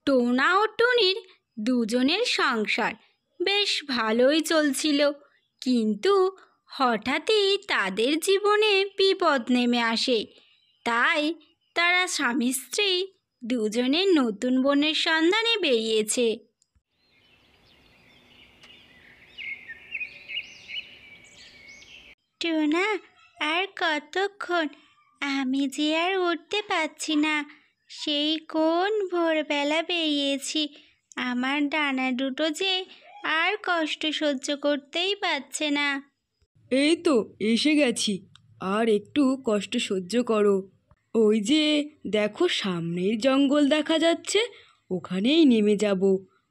টোনা ও টুনির দুজনের সংসার বেশ ভালোই চলছিল, কিন্তু হঠাৎই তাদের জীবনে বিপদ নেমে আসে। তাই তারা স্বামী স্ত্রী দুজনে নতুন বনের সন্ধানে বেরিয়েছে। টোনা, আর কতক্ষণ? আমি যে আর উঠতে পারছি না। সেই কোন ভোরবেলা বেরিয়েছি, আমার ডানা দুটো যে আর কষ্ট সহ্য করতেই পারছে না। এই তো এসে গেছি, আর একটু কষ্ট সহ্য করো। ওই যে দেখো সামনের জঙ্গল দেখা যাচ্ছে, ওখানেই নেমে যাব,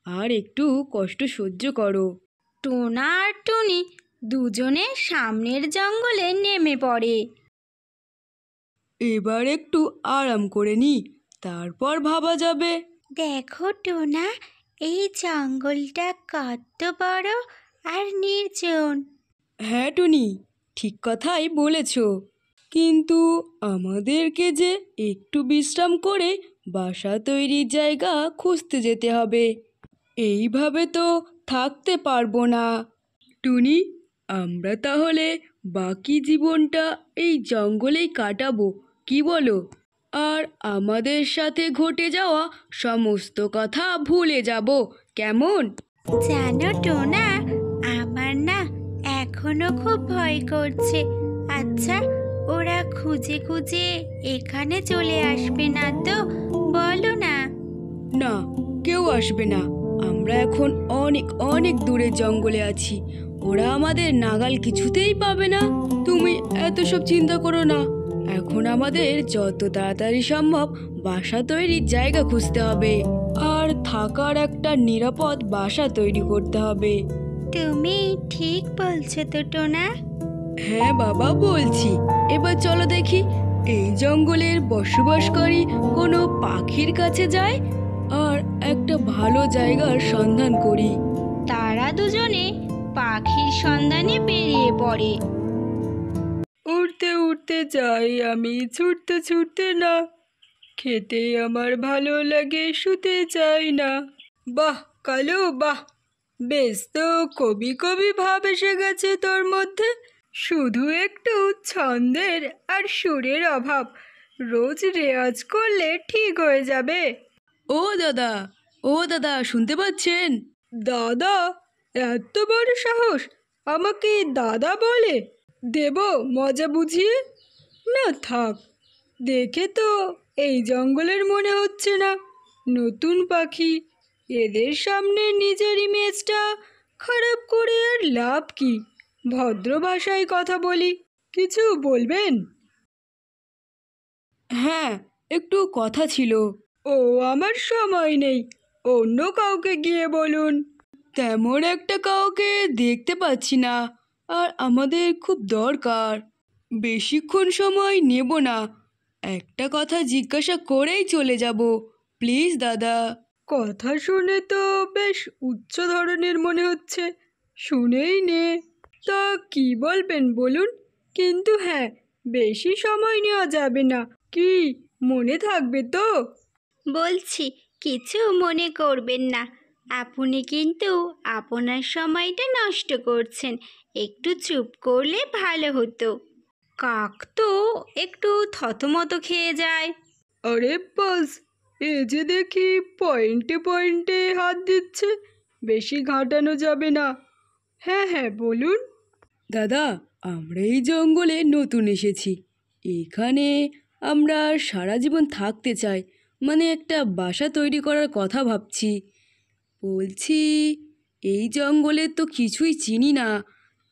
আর একটু কষ্ট সহ্য করো। টোনা আর টুনি দুজনে সামনের জঙ্গলে নেমে পড়ে। এবার একটু আরাম করে নি, তারপর ভাবা যাবে। দেখো টোনা, এই জঙ্গলটা কত বড় আর নির্জন। হ্যাঁ টুনি, ঠিক কথাই বলেছ, কিন্তু আমাদেরকে যে একটু বিশ্রাম করে বাসা তৈরির জায়গা খুঁজতে যেতে হবে। এইভাবে তো থাকতে পারবো না। টুনি, আমরা তাহলে বাকি জীবনটা এই জঙ্গলেই কাটাবো, কি বলো? আর আমাদের সাথে ঘটে যাওয়া সমস্ত কথা ভুলে যাব, কেমন? জানো টোনা, আমার না এখনো খুব ভয় করছে। আচ্ছা, ওরা খুঁজে খুঁজে এখানে চলে আসবে না তো? বলো না। না, কেউ আসবে না। আমরা এখন অনেক অনেক দূরে জঙ্গলে আছি, ওরা আমাদের নাগাল কিছুতেই পাবে না। তুমি এত সব চিন্তা করো না। এখন আমাদের যত তাড়াতাড়ি সম্ভব বাসা তৈরির জায়গা খুঁজতে হবে, আর থাকার একটা নিরাপদ বাসা তৈরি করতে হবে। তুমি ঠিক বলছো তো টোনা। হ্যাঁ বাবা, বলছি। এবার চলো দেখি এই জঙ্গলের বসবাসকারী কোনো পাখির কাছে যায়, আর একটা ভালো জায়গার সন্ধান করি। তারা দুজনে পাখির সন্ধানে বেরিয়ে পড়ে। উড়তে উড়তে যাই আমি, ছুটতে ছুটতে না। খেতে আমার ভালো লাগে, শুতে চাই না। বাহ কালু, বাহ! বেশ তো কবি কবি ভাব এসে গেছে তোর মধ্যে। শুধু একটু ছন্দের আর সুরের অভাব, রোজ রেওয়াজ করলে ঠিক হয়ে যাবে। ও দাদা, ও দাদা, শুনতে পাচ্ছেন? দাদা? এত বড় সাহস আমাকে দাদা বলে? দেব মজা বুঝিয়ে? না থাক, দেখে তো এই জঙ্গলের মনে হচ্ছে না। নতুন পাখি, এদের সামনে নিজের ইমেজটা খারাপ করে আর লাভ কি? ভদ্র ভাষায় কথা বলি, কিছু বলবেন? হ্যাঁ, একটু কথা ছিল। ও, আমার সময় নেই, অন্য কাউকে গিয়ে বলুন। তেমন একটা কাউকে দেখতে পাচ্ছি না, আর আমাদের খুব দরকার। বেশিক্ষণ সময় নেব না, একটা কথা জিজ্ঞাসা করেই চলে যাব, প্লিজ দাদা। কথা শুনে তো বেশ উচ্চ ধরনের মনে হচ্ছে, শুনেই নে। তা কি বলবেন বলুন, কিন্তু হ্যাঁ, বেশি সময় নেওয়া যাবে না। কি মনে থাকবে তো? বলছি, কিছু মনে করবেন না। আপনি কিন্তু আপনার সময়টা নষ্ট করছেন। একটু চুপ করলে ভালো হতো। কাক তো একটু থতমত খেয়ে যায়। আরে বাস, এ যে দেখি পয়েন্টে পয়েন্টে হাত দিচ্ছে, বেশি ঘাটানো যাবে না। হ্যাঁ হ্যাঁ, বলুন। দাদা, আমরা এই জঙ্গলে নতুন এসেছি, এখানে আমরা সারা জীবন থাকতে চাই, মানে একটা বাসা তৈরি করার কথা ভাবছি। বলছি, এই জঙ্গলে তো কিছুই চিনি না,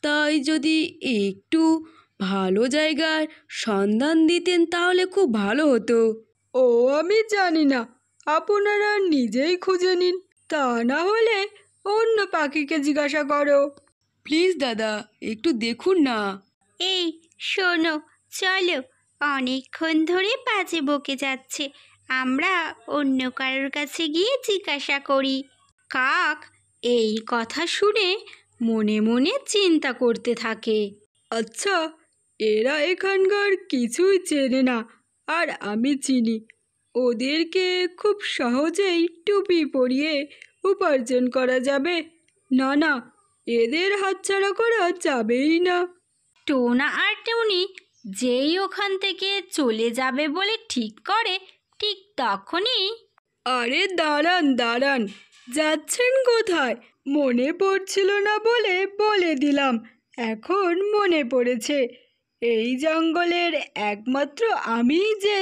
তাই যদি একটু ভালো জায়গার সন্ধান দিতেন তাহলে খুব ভালো হতো। ও, আমি জানি না, আপনারা নিজেই খুঁজে নিন, তা না হলে অন্য পাখিকে জিজ্ঞাসা করো। প্লিজ দাদা, একটু দেখুন না। এই শোনো, চলো, অনেকক্ষণ ধরে বাজে বকে যাচ্ছে, আমরা অন্য কারোর কাছে গিয়ে জিজ্ঞাসা করি। কাক এই কথা শুনে মনে মনে চিন্তা করতে থাকে। আচ্ছা, এরা এখানকার কিছুই চেনে না, আর আমি চিনি। ওদেরকে খুব সহজেই টুপি পরিয়ে উপার্জন করা যাবে। না না, এদের হাতছাড়া করা যাবেই না। টোনা আর টুনি যেই ওখান থেকে চলে যাবে বলে ঠিক করে, ঠিক তখনই আরে দাঁড়ান দাঁড়ান, যাচ্ছেন কোথায়? মনে পড়ছিল না বলে বলে দিলাম, এখন মনে পড়েছে। এই জঙ্গলের একমাত্র আমিই যে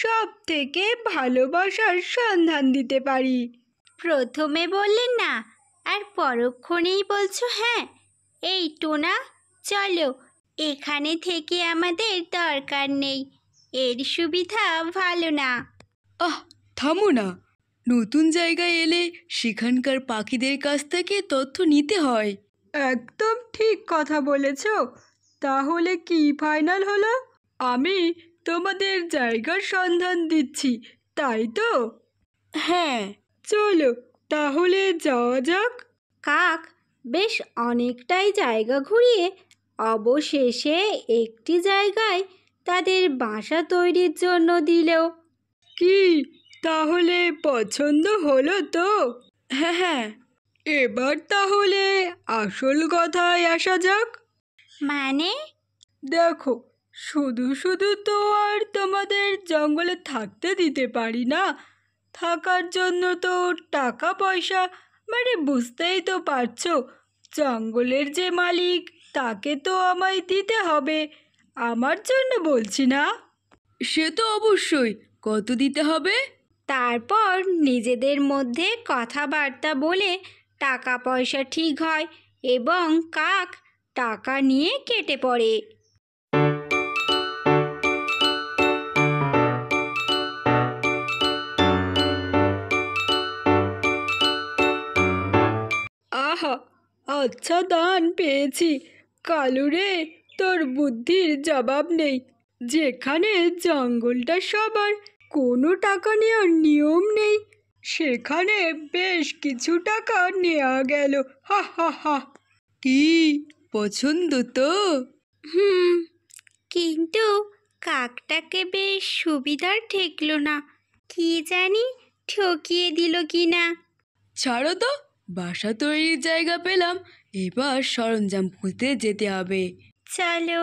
সব থেকে ভালোবাসার সন্ধান দিতে পারি। প্রথমে বললেন না আর পরক্ষণেই বলছো হ্যাঁ। এই টোনা, চলো, এখানে থেকে আমাদের দরকার নেই, এর সুবিধা ভালো না। আহ, থামো না। নতুন জায়গায় এলে সেখানকার পাখিদের কাছ থেকে তথ্য নিতে হয়। একদম ঠিক কথা বলেছ। তাহলে কি ফাইনাল হলো? আমি তোমাদের জায়গার সন্ধান দিচ্ছি, তাই তো? হ্যাঁ, চলো তাহলে যাওয়া যাক। কাক বেশ অনেকটাই জায়গা ঘুরিয়ে অবশেষে একটি জায়গায় তাদের বাসা তৈরির জন্য দিল। কি, তাহলে পছন্দ হলো তো? হ্যাঁ হ্যাঁ, এবার তাহলে আসল কথায় আসা যাক। মানে? দেখো, শুধু শুধু তো আর তোমাদের জঙ্গলে থাকতে দিতে পারি না। থাকার জন্য তো টাকা পয়সা, মানে বুঝতেই তো পারছো, জঙ্গলের যে মালিক তাকে তো আমায় দিতে হবে। আমার জন্য বলছি না। সে তো অবশ্যই। কত দিতে হবে? তারপর নিজেদের মধ্যে কথাবার্তা বলে টাকা পয়সা ঠিক হয় এবং কাক টাকা নিয়ে কেটে পড়ে। আহা, আচ্ছা দান পেয়েছি। কালুরে, তোর বুদ্ধির জবাব নেই। যেখানে জঙ্গলটা সবার, কোনো টাকা নেওয়ার নিয়ম নেই, সেখানে বেশ কিছু টাকা নেওয়া গেল। হা হা হা। কি, পছন্দ তো? হুম, কিন্তু কাকটাকে বেশ সুবিধার ঠেকলো না, কি জানি ঠকিয়ে দিল কি না। ছাড়ো তো, বাসা তৈরির জায়গা পেলাম, এবার সরঞ্জাম খুঁজতে যেতে হবে। চলো।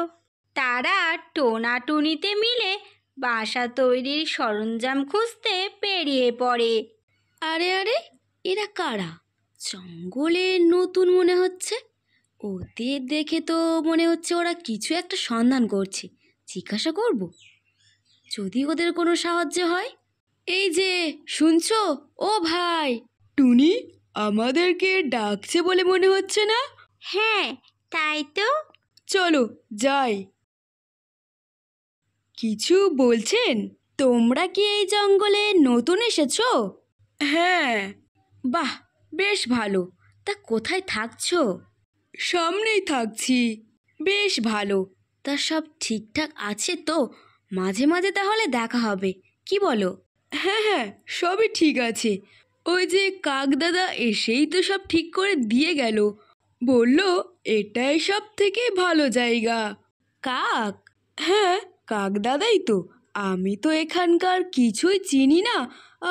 তারা টোনাটুনিতে মিলে বাসা তৈরির সরঞ্জাম খুঁজতে বেরিয়ে পড়ে। আরে আরে, এরা কারা? জঙ্গলে নতুন মনে হচ্ছে। ওদের দেখে তো মনে হচ্ছে ওরা কিছু একটা সন্ধান করছে। জিজ্ঞাসা করব, যদি ওদের কোনো সাহায্য হয়। এই যে, শুনছো? ও ভাই! টুনি, আমাদেরকে ডাকছে বলে মনে হচ্ছে না? হ্যাঁ, তাই তো। চলো যাই। কিছু বলছেন? তোমরা কি এই জঙ্গলে নতুন এসেছো? হ্যাঁ। বাহ, বেশ ভালো। তা কোথায় থাকছো? সামনেই থাকছি। বেশ ভালো। তা সব ঠিকঠাক আছে তো? মাঝে মাঝে তাহলে দেখা হবে, কি বলো? হ্যাঁ হ্যাঁ, সবই ঠিক আছে। ওই যে কাক দাদা এসেই তো সব ঠিক করে দিয়ে গেল। বলল এটাই সব থেকে ভালো জায়গা। কাক? হ্যাঁ, কাক দাদাই তো। আমি তো এখানকার কিছুই চিনি না,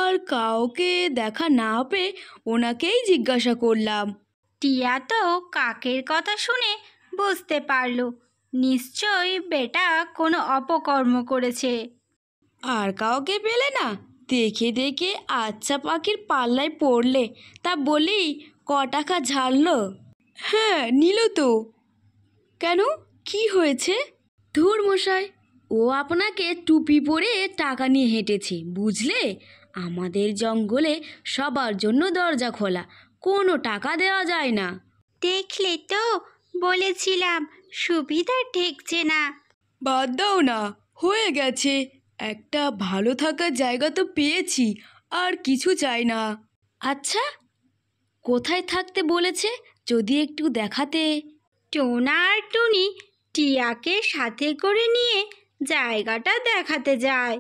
আর কাউকে দেখা না পেয়ে ওনাকেই জিজ্ঞাসা করলাম। টিয়া তো কাকের কথা শুনে বুঝতে পারলো নিশ্চয়ই বেটা কোনো অপকর্ম করেছে। আর কাউকে পেলে না? দেখে দেখে আচ্ছা পাখির পাল্লায় পড়লে, তা বলি ক টাকা ঝাড়লো? হ্যাঁ, নিল তো। কেন, কি হয়েছে? ধুর মশাই, ও আপনাকে টুপি পরে টাকা নিয়ে হেঁটেছে, বুঝলে? আমাদের জঙ্গলে সবার জন্য দরজা খোলা, কোনো টাকা দেওয়া যায় না। দেখলে তো, বলেছিলাম সুবিধা ঠেকছে না। বাদ দাও না, হয়ে গেছে। একটা ভালো থাকার জায়গা তো পেয়েছি, আর কিছু চাই না। আচ্ছা, কোথায় থাকতে বলেছে? যদি একটু দেখাতে। টোনা আর টুনি টিয়াকে সাথে করে নিয়ে জায়গাটা দেখাতে যায়।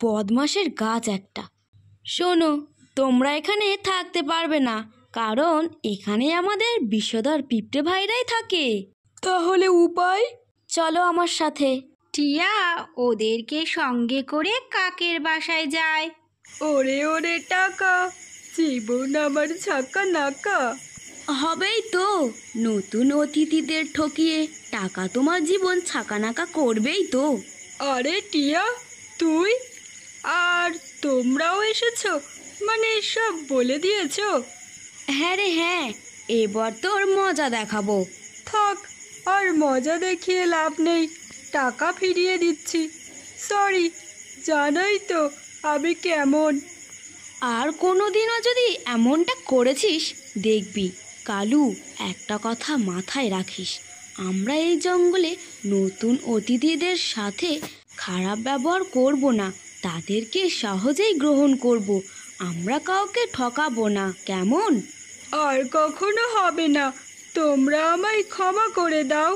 বদমাসের গাছ একটা। শোনো, তোমরা এখানে থাকতে পারবে না, কারণ এখানে আমাদের বিষধর পিঁপড়ে ভাইরাই থাকে। তাহলে উপায়? চলো আমার সাথে। টিয়া ওদেরকে সঙ্গে করে কাকের বাসায় যায়। ওরে ওরে টাকা, জীবন আমার ছাকা নাকা। হবেই তো, নতুন অতিথিদের ঠকিয়ে টাকা তোমার জীবন ছাকানাকা করবেই তো। আরে টিয়া, তুই আর তোমরাও এসেছো? মানে সব বলে দিয়েছো? হ্যাঁ রে হ্যাঁ, এবার তোর মজা দেখাবো। থাক, আর মজা দেখিয়ে লাভ নেই, টাকা ফিরিয়ে দিচ্ছি। সরি, জানোই তো আমি কেমন। আর কোনোদিনও যদি এমনটা করেছিস দেখবি কালু, একটা কথা মাথায় রাখিস, আমরা এই জঙ্গলে নতুন অতিথিদের সাথে খারাপ ব্যবহার করব না, তাদেরকে সহজেই গ্রহণ করব, আমরা কাউকে ঠকাবো না, কেমন? আর কখনো হবে না, তোমরা আমায় ক্ষমা করে দাও,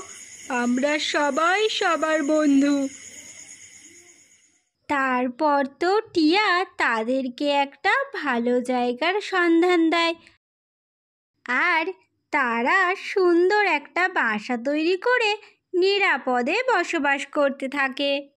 আমরা সবাই সবার বন্ধু। তারপর তো টিয়া তাদেরকে একটা ভালো জায়গার সন্ধান দেয়, আর তারা সুন্দর একটা বাসা তৈরি করে নিরাপদে বসবাস করতে থাকে।